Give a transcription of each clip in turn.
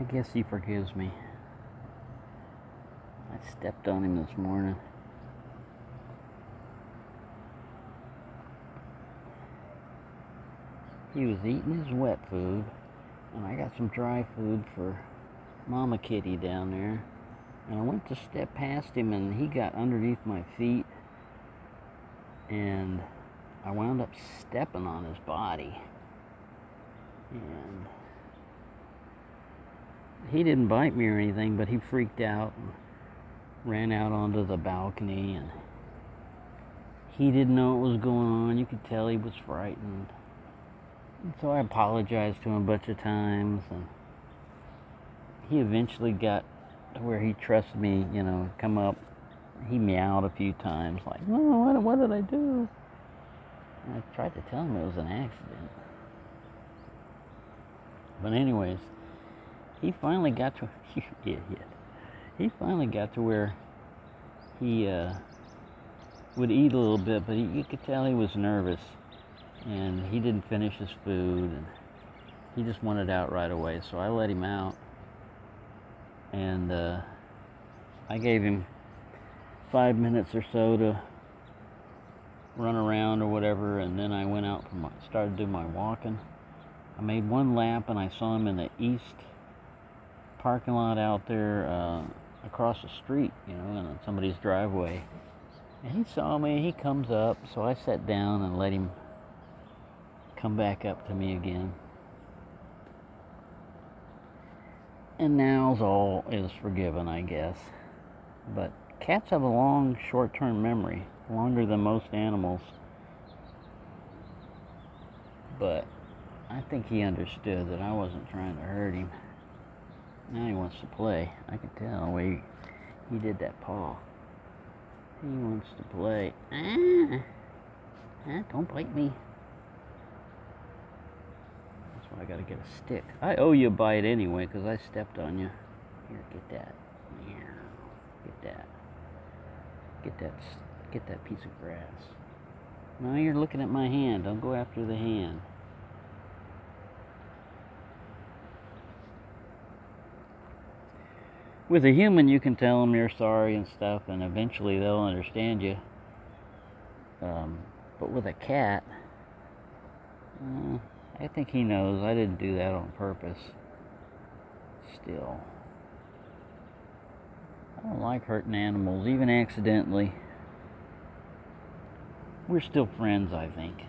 I guess he forgives me. I stepped on him this morning. He was eating his wet food, and I got some dry food for Mama Kitty down there. And I went to step past him, and he got underneath my feet, and I wound up stepping on his body. And he didn't bite me or anything, but he freaked out and ran out onto the balcony, and he didn't know what was going on. You could tell he was frightened. And so I apologized to him a bunch of times, and he eventually got to where he trusted me, come up. He meowed a few times, like, "Oh, what did I do?" And I tried to tell him it was an accident. But anyways, he finally got to, you idiot. He finally got to where he would eat a little bit, but you could tell he was nervous, and he didn't finish his food, and he just wanted out right away. So I let him out, and I gave him 5 minutes or so to run around or whatever, and then I went out started doing my walking. I made one lap, and I saw him in the east parking lot out there across the street, in somebody's driveway. And he saw me, he comes up, so I sat down and let him come back up to me again. And now all is forgiven, I guess. But cats have a long short-term memory, longer than most animals. But I think he understood that I wasn't trying to hurt him. Now he wants to play. I can tell the way he did that paw. He wants to play. Don't bite me. That's why I gotta get a stick. I owe you a bite anyway, because I stepped on you. Here, get that. Get that. Get that piece of grass. Now you're looking at my hand. Don't go after the hand. With a human, you can tell them you're sorry and stuff, and eventually they'll understand you. But with a cat, I think he knows I didn't do that on purpose. Still, I don't like hurting animals, even accidentally. We're still friends, I think,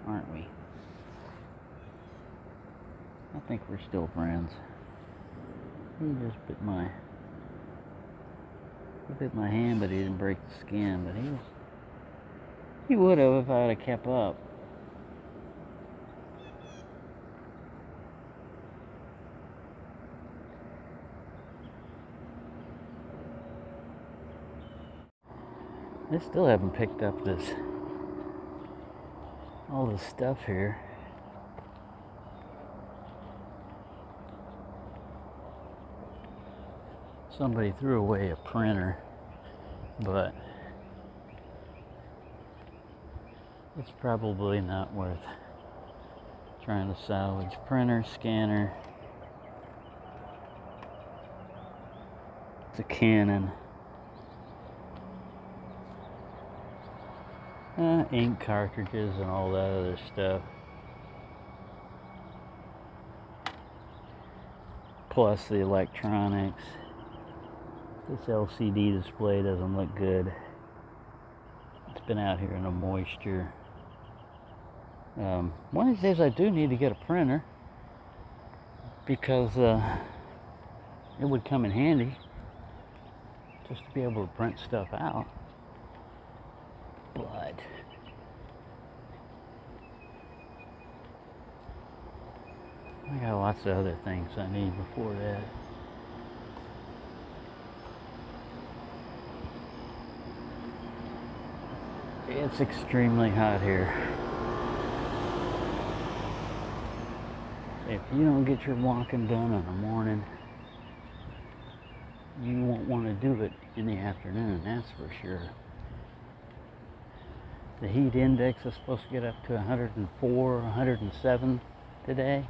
aren't we? I think we're still friends. He just bit my hand, but he didn't break the skin. But he would have if I had kept up. I still haven't picked up all this stuff here. Somebody threw away a printer, but it's probably not worth trying to salvage. Printer, scanner. It's a Canon. Ink cartridges and all that other stuff. Plus the electronics. This LCD display doesn't look good. It's been out here in the moisture. One of these days I do need to get a printer, because it would come in handy just to be able to print stuff out. But I got lots of other things I need before that. It's extremely hot here. If you don't get your walking done in the morning, you won't want to do it in the afternoon, that's for sure. The heat index is supposed to get up to 104, 107 today.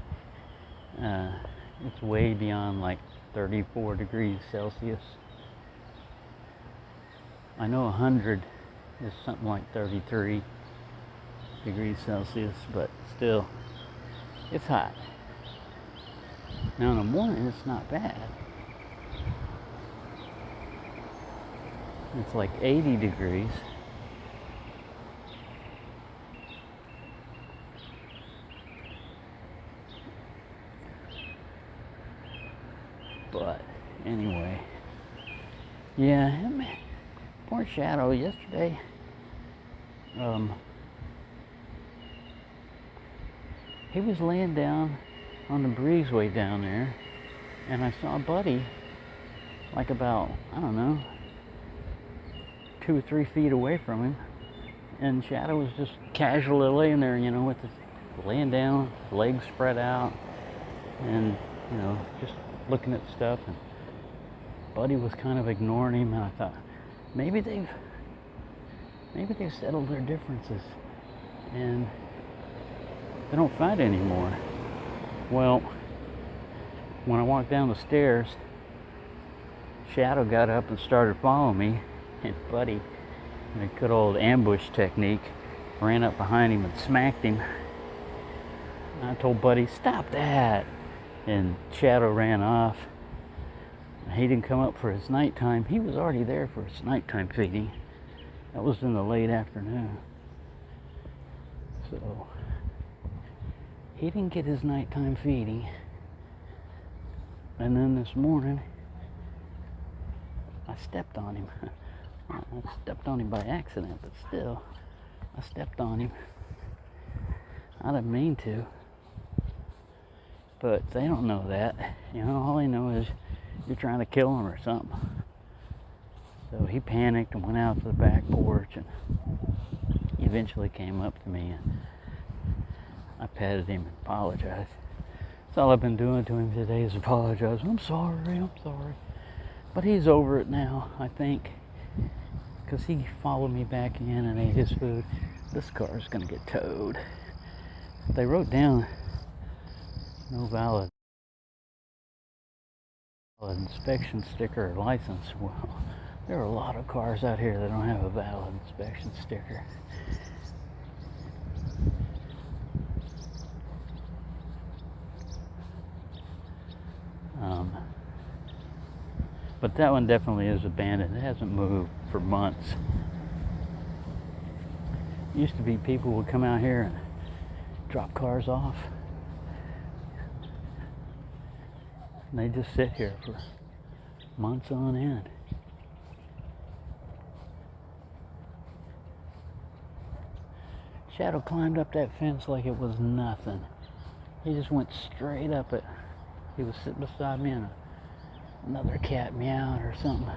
It's way beyond like 34 degrees Celsius. I know 100 is something like 33 degrees Celsius, but still, it's hot. Now in the morning, it's not bad. It's like 80 degrees. But anyway, yeah, man, poor Shadow yesterday. He was laying down on the breezeway down there, and I saw Buddy like about, I don't know, 2 or 3 feet away from him, and Shadow was just casually laying there, you know, with laying down, legs spread out, and you know, just looking at stuff. And Buddy was kind of ignoring him, and I thought maybe they've settled their differences and they don't fight anymore. Well, when I walked down the stairs, Shadow got up and started following me, and Buddy, in a good old ambush technique, ran up behind him and smacked him. And I told Buddy, "Stop that!" And Shadow ran off. He didn't come up for his nighttime. He was already there for his nighttime feeding. That was in the late afternoon. So he didn't get his nighttime feeding. And then this morning, I stepped on him. I stepped on him by accident, but still, I stepped on him. I didn't mean to. But they don't know that. You know, all they know is you're trying to kill him or something. So he panicked and went out to the back porch, and he eventually came up to me, and I petted him and apologized. That's all I've been doing to him today is apologize. I'm sorry. But he's over it now, I think, because he followed me back in and ate his food. This car is going to get towed. They wrote down no valid inspection sticker or license. Well, there are a lot of cars out here that don't have a valid inspection sticker. But that one definitely is abandoned. It hasn't moved for months. It used to be people would come out here and drop cars off. And they just sit here for months on end. Shadow climbed up that fence like it was nothing. He just went straight up it. He was sitting beside me and another cat meowed or something.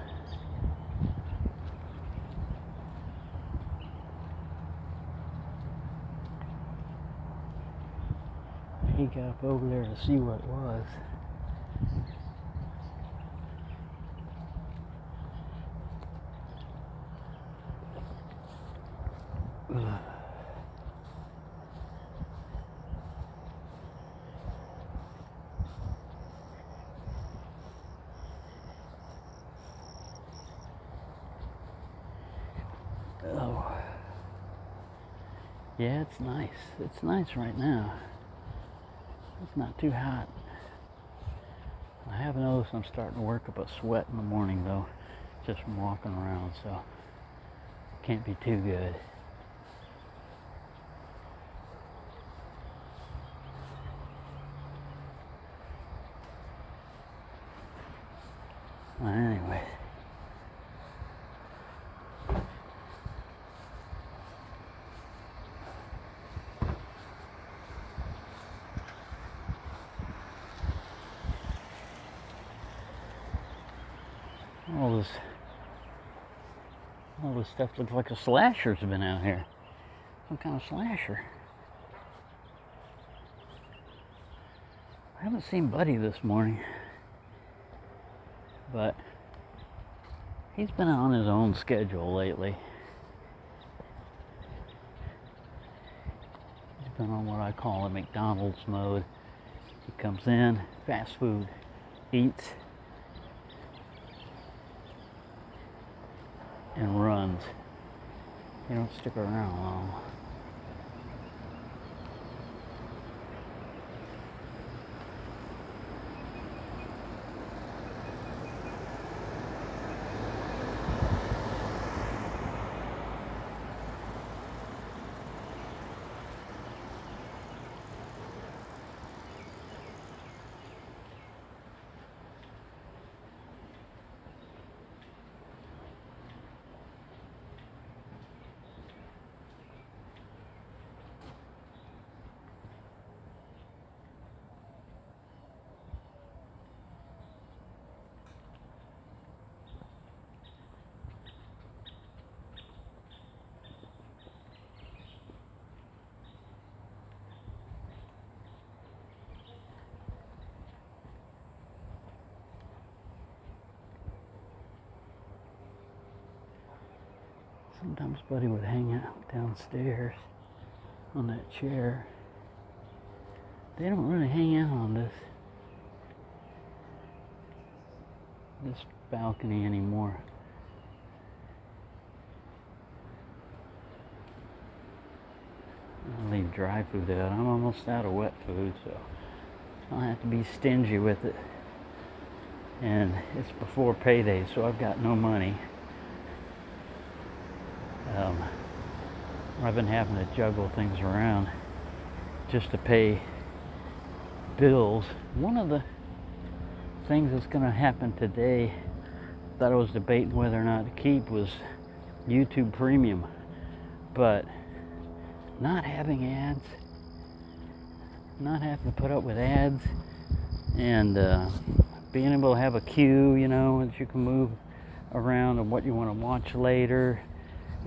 He got up over there to see what it was. Oh. Yeah, it's nice. It's nice right now. It's not too hot. I have noticed I'm starting to work up a sweat in the morning though, just from walking around, so can't be too good. Well, anyway. All this stuff looks like a slasher's been out here. Some kind of slasher. I haven't seen Buddy this morning, but he's been on his own schedule lately. He's been on what I call a McDonald's mode. He comes in, fast food, eats, and runs. He don't stick around long. Sometimes Buddy would hang out downstairs on that chair. They don't really hang out on this balcony anymore. I'll leave dry food out. I'm almost out of wet food, so I'll have to be stingy with it. And it's before payday, so I've got no money. I've been having to juggle things around just to pay bills. One of the things that's going to happen today that I was debating whether or not to keep was YouTube Premium, but not having ads, not having to put up with ads, and being able to have a queue, you know, that you can move around of what you want to watch later.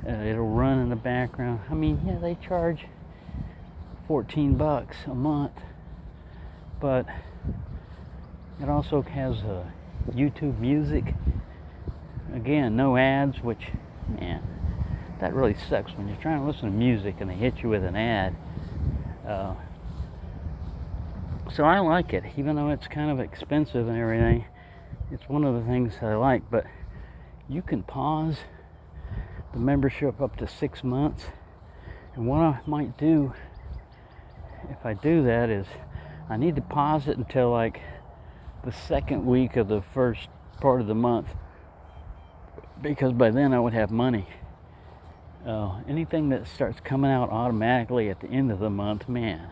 It'll run in the background. I mean, yeah, they charge $14 a month, but it also has YouTube Music. Again, no ads, which, man, that really sucks when you're trying to listen to music and they hit you with an ad. So I like it, even though it's kind of expensive and everything. It's one of the things I like, but you can pause the membership up to 6 months. And what I might do, if I do that, is I need to pause it until like the second week of the first part of the month, because by then I would have money. Anything that starts coming out automatically at the end of the month, man,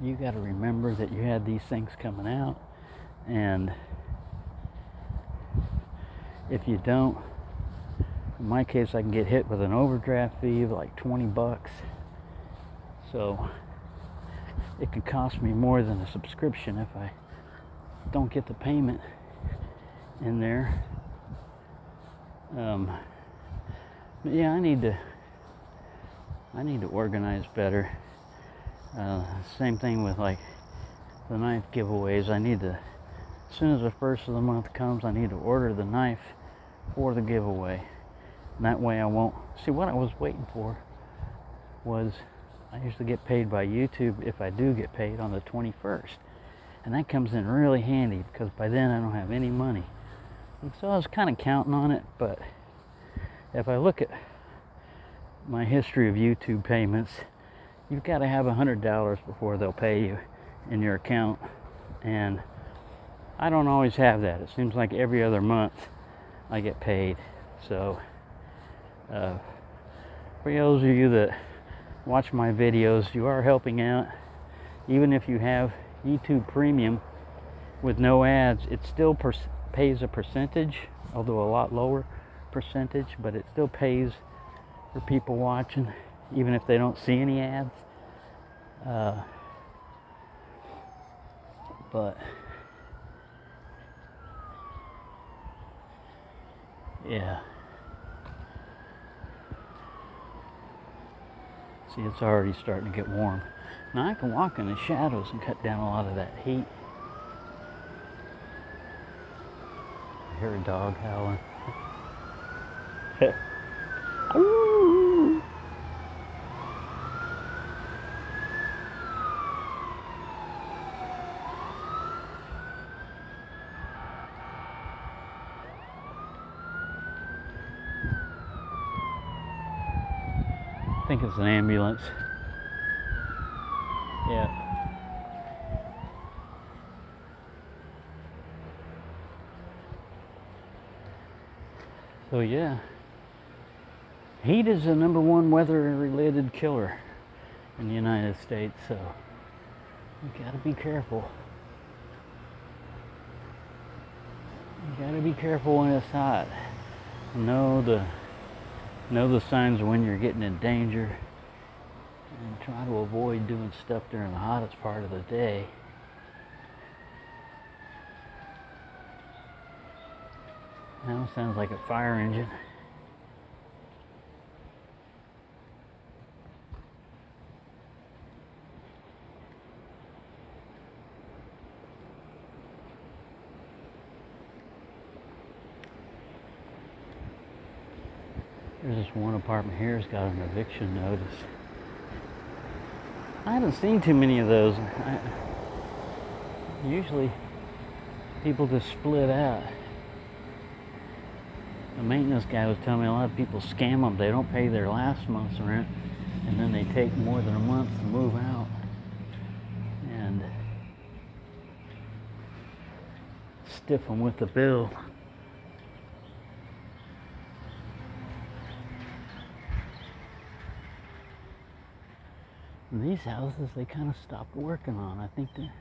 you got to remember that you had these things coming out, and if you don't, in my case, I can get hit with an overdraft fee of like $20. So it could cost me more than a subscription if I don't get the payment in there. But yeah, I need to organize better. Same thing with like the knife giveaways. I need to, as soon as the first of the month comes, I need to order the knife for the giveaway. And that way I won't, see, what I was waiting for was, I usually get paid by YouTube if I do get paid on the 21st. And that comes in really handy because by then I don't have any money. And so I was kind of counting on it, but if I look at my history of YouTube payments, you've got to have $100 before they'll pay you in your account. And I don't always have that. It seems like every other month I get paid. So for those of you that watch my videos, you are helping out. Even if you have YouTube Premium with no ads, it still pays a percentage, although a lot lower percentage, but it still pays for people watching, even if they don't see any ads. But yeah. See, it's already starting to get warm. Now I can walk in the shadows and cut down a lot of that heat. I hear a dog howling. think it's an ambulance. Yeah. So yeah, heat is the #1 weather-related killer in the United States, so you gotta be careful. You gotta be careful when it's hot. Know the signs when you're getting in danger, and try to avoid doing stuff during the hottest part of the day. Now sounds like a fire engine. There's this one apartment here that's got an eviction notice. I haven't seen too many of those. Usually people just split out. The maintenance guy was telling me a lot of people scam them. They don't pay their last month's rent, and then they take more than a month to move out. And stiff them with the bill. And these houses, they kind of stopped working on. I think they're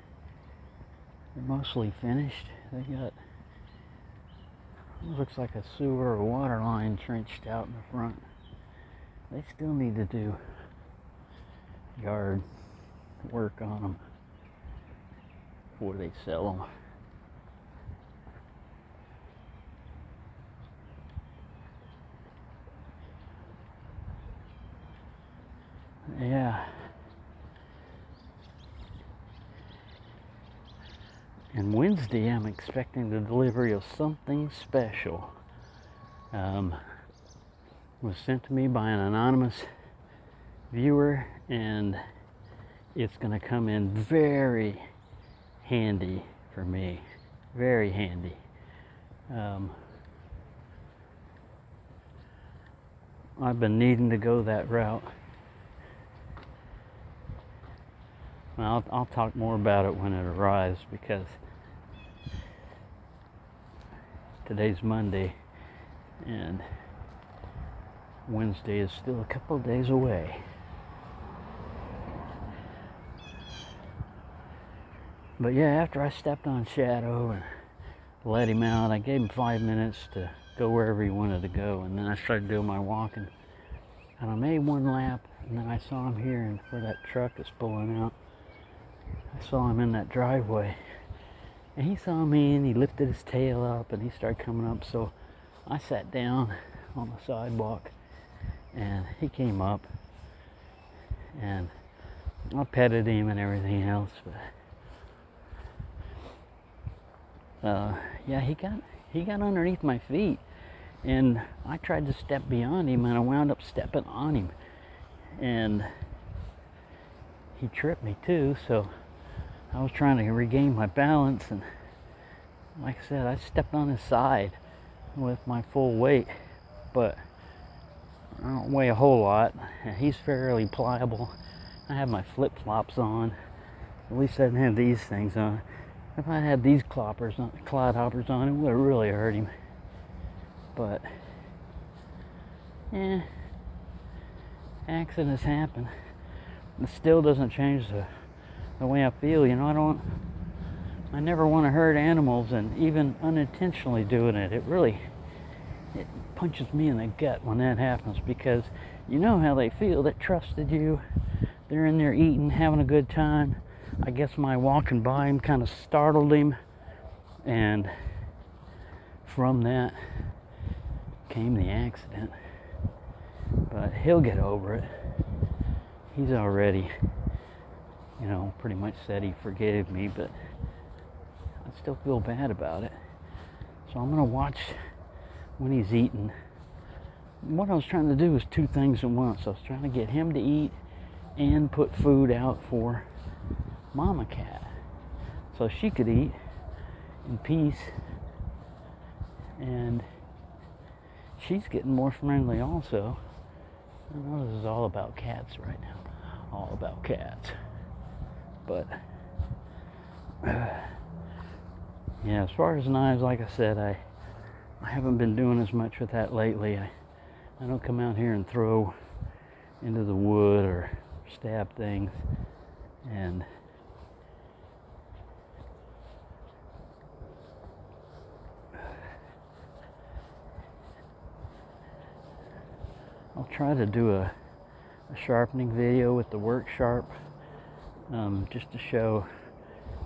mostly finished. They got, looks like a sewer or water line trenched out in the front. They still need to do yard work on them before they sell them. Yeah. And Wednesday, I'm expecting the delivery of something special. Was sent to me by an anonymous viewer, and it's going to come in very handy for me. Very handy. I've been needing to go that route. Well, I'll talk more about it when it arrives, because today's Monday and Wednesday is still a couple of days away. But yeah, after I stepped on Shadow and let him out, I gave him 5 minutes to go wherever he wanted to go, and then I started doing my walking. And I made one lap, and then I saw him here, and where that truck is pulling out, I saw him in that driveway. And he saw me, and he lifted his tail up, and he started coming up. So I sat down on the sidewalk, and he came up, and I petted him and everything else. But yeah, he got underneath my feet, and I tried to step beyond him, and I wound up stepping on him, and he tripped me too. So I was trying to regain my balance, and like I said, I stepped on his side with my full weight, but I don't weigh a whole lot, and he's fairly pliable. I have my flip-flops on. At least I didn't have these things on. If I had these clodhoppers on, it would have really hurt him. But yeah, accidents happen. It still doesn't change the way I feel. You know, I never want to hurt animals, and even unintentionally doing it, it punches me in the gut when that happens, because you know how they feel. They trusted you. They're in there eating, having a good time. I guess my walking by him kind of startled him, and from that came the accident. But he'll get over it. He's already, you know, pretty much said he forgave me, but I still feel bad about it. So I'm going to watch when he's eating. What I was trying to do was 2 things at once. I was trying to get him to eat and put food out for Mama Cat, so she could eat in peace. And she's getting more friendly also. I know this is all about cats right now. All about cats. But, yeah, as far as knives, like I said, I haven't been doing as much with that lately. I don't come out here and throw into the wood or stab things. And I'll try to do a sharpening video with the Work Sharp, just to show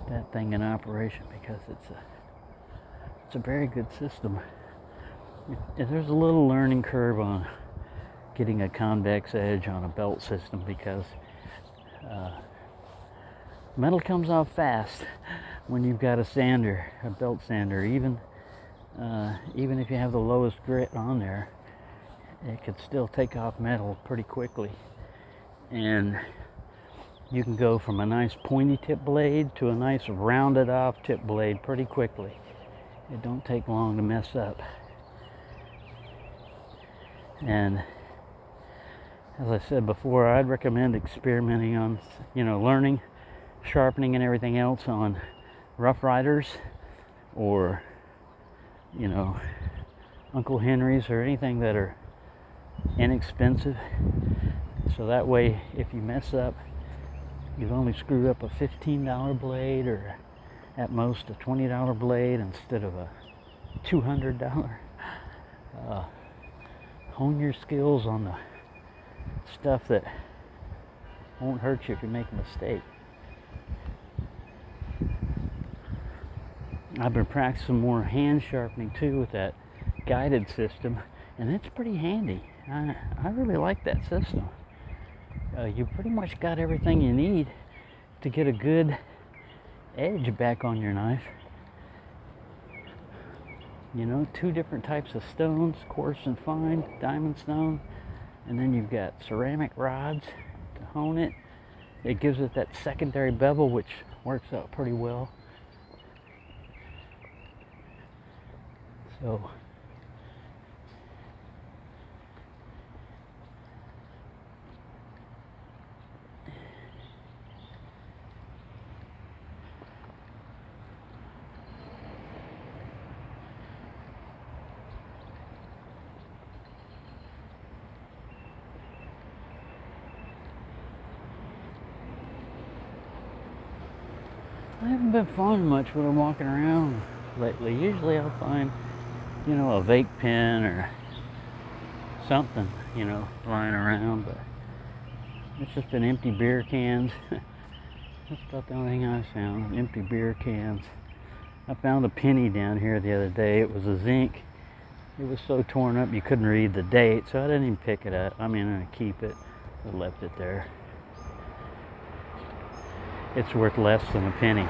that thing in operation, because it's a very good system. There's a little learning curve on getting a convex edge on a belt system, because metal comes off fast when you've got a belt sander. Even if you have the lowest grit on there, it could still take off metal pretty quickly. And you can go from a nice pointy tip blade to a nice rounded off tip blade pretty quickly. It don't take long to mess up. And as I said before, I'd recommend experimenting on, learning, sharpening and everything else on Rough Riders or, Uncle Henry's, or anything that are inexpensive. So that way, if you mess up, you've only screwed up a $15 blade, or at most a $20 blade instead of a $200. Hone your skills on the stuff that won't hurt you if you make a mistake. I've been practicing more hand sharpening too with that guided system, and it's pretty handy. I really like that system. You pretty much got everything you need to get a good edge back on your knife. 2 different types of stones, coarse and fine, diamond stone, and then you've got ceramic rods to hone it. It gives it that secondary bevel, which works out pretty well. So I haven't been finding much when I'm walking around lately. Usually I'll find, a vape pen or something, lying around, but it's just been empty beer cans. That's about the only thing I found, empty beer cans. I found a penny down here the other day. It was a zinc. It was so torn up you couldn't read the date, so I didn't even pick it up. I'm gonna keep it. I left it there. It's worth less than a penny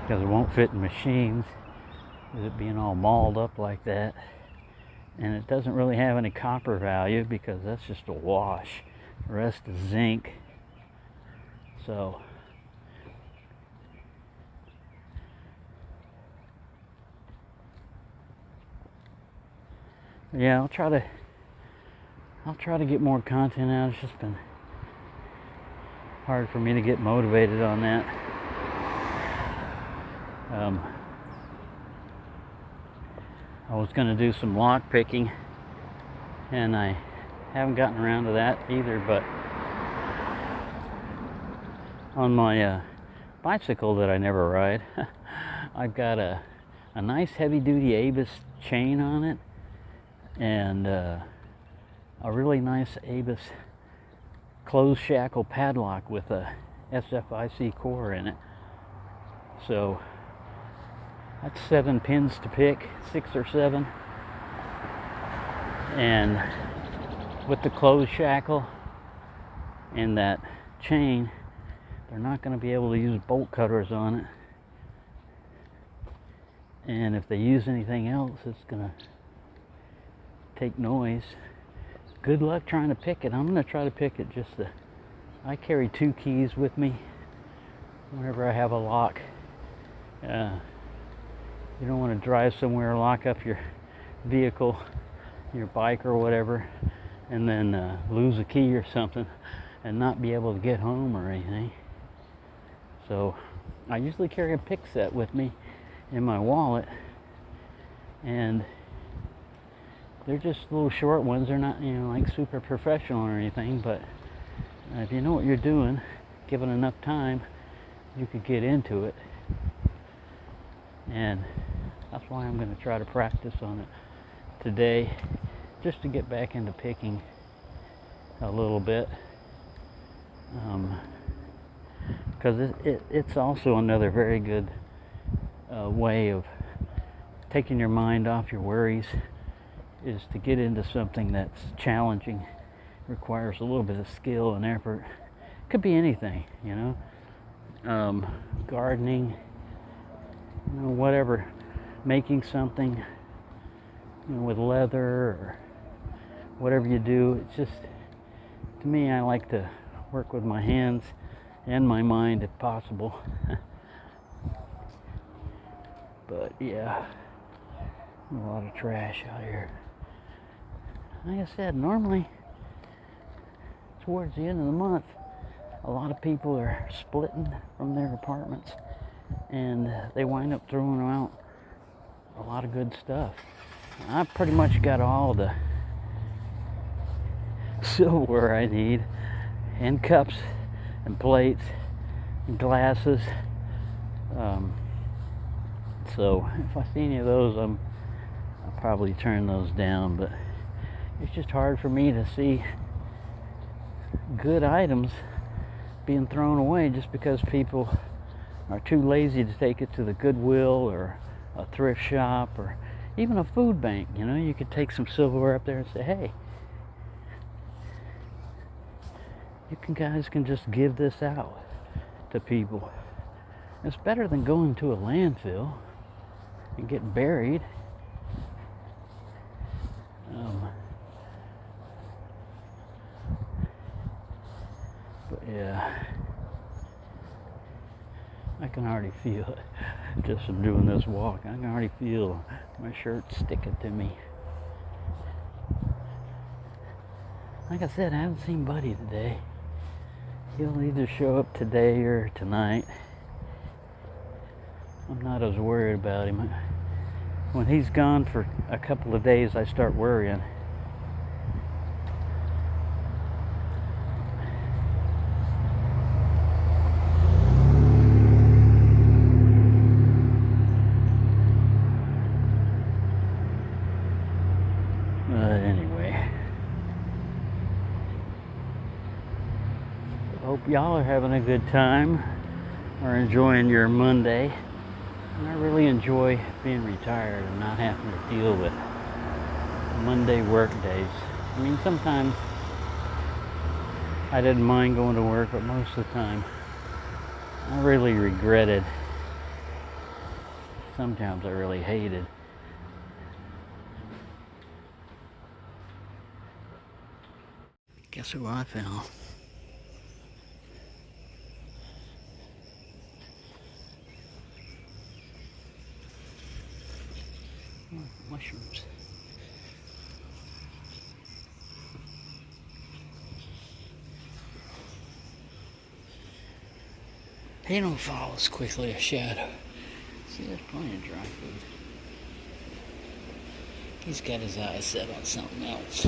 because it won't fit in machines with it being all mauled up like that. And it doesn't really have any copper value because that's just a wash. The rest is zinc. So yeah, I'll try to get more content out. It's just been hard for me to get motivated on that. I was going to do some lock picking, and I haven't gotten around to that either, but on my bicycle that I never ride, I've got a nice heavy-duty Abus chain on it, and a really nice Abus closed shackle padlock with a SFIC core in it. So that's 7 pins to pick, 6 or 7. And with the closed shackle and that chain, they're not going to be able to use bolt cutters on it. And if they use anything else, it's going to take noise. Good luck trying to pick it. I'm going to try to pick it I carry 2 keys with me whenever I have a lock. You don't want to drive somewhere, lock up your vehicle, your bike or whatever, and then lose a key or something and not be able to get home or anything. So I usually carry a pick set with me in my wallet, and they're just little short ones. They're not, like super professional or anything, but if you know what you're doing, given enough time, you could get into it. And that's why I'm going to try to practice on it today, just to get back into picking a little bit. Because it's also another very good way of taking your mind off your worries, is to get into something that's challenging, requires a little bit of skill and effort. Could be anything, gardening, whatever, making something, with leather or whatever you do. It's just, to me, I like to work with my hands and my mind if possible. But yeah, a lot of trash out here. Like I said, normally towards the end of the month, a lot of people are splitting from their apartments, and they wind up throwing out a lot of good stuff. I pretty much got all the silverware I need, and cups and plates and glasses. So if I see any of those, I'll probably turn those down. But it's just hard for me to see good items being thrown away just because people are too lazy to take it to the Goodwill or a thrift shop or even a food bank. You could take some silverware up there and say, hey, you guys can just give this out to people. It's better than going to a landfill and getting buried. But yeah, I can already feel it just from doing this walk. I can already feel my shirt sticking to me. Like I said, I haven't seen Buddy today. He'll either show up today or tonight. I'm not as worried about him. When he's gone for a couple of days, I start worrying. But anyway, hope y'all are having a good time or enjoying your Monday. And I really enjoy being retired and not having to deal with Monday work days. I mean, sometimes I didn't mind going to work, but most of the time I really regretted. Sometimes I really hated. Guess who I found? Mushrooms. They don't fall as quickly as shadow. See, there's plenty of dry food. He's got his eyes set on something else.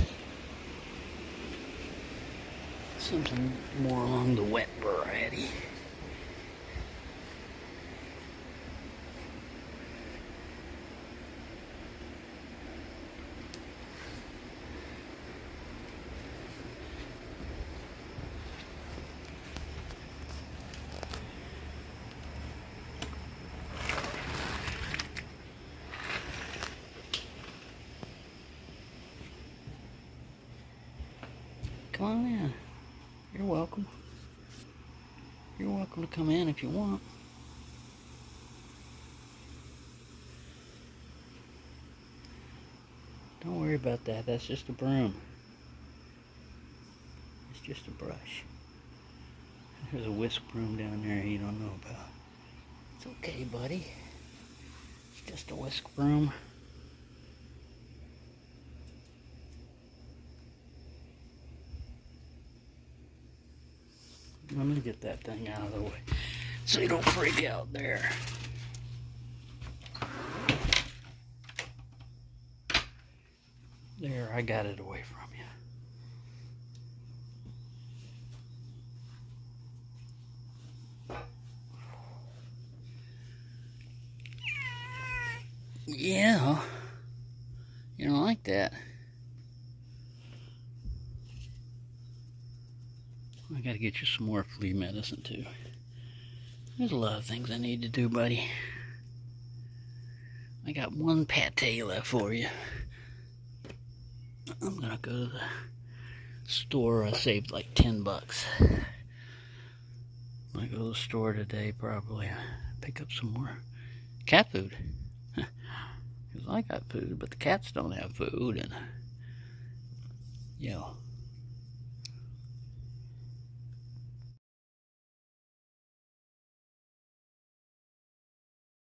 Something more along the wet variety. Come on in. You're welcome. You're welcome to come in if you want. Don't worry about that. That's just a broom. It's just a brush. There's a whisk broom down there you don't know about. It's okay, buddy. It's just a whisk broom. Let me get that thing out of the way so you don't freak out there. There, I got it away from you. Yeah, you don't like that. I gotta get you some more flea medicine too. There's a lot of things I need to do, buddy. I got one pate left for you. I'm gonna go to the store. I saved like 10 bucks. I go to the store today, probably pick up some more cat food. Because I got food, but the cats don't have food, and you know,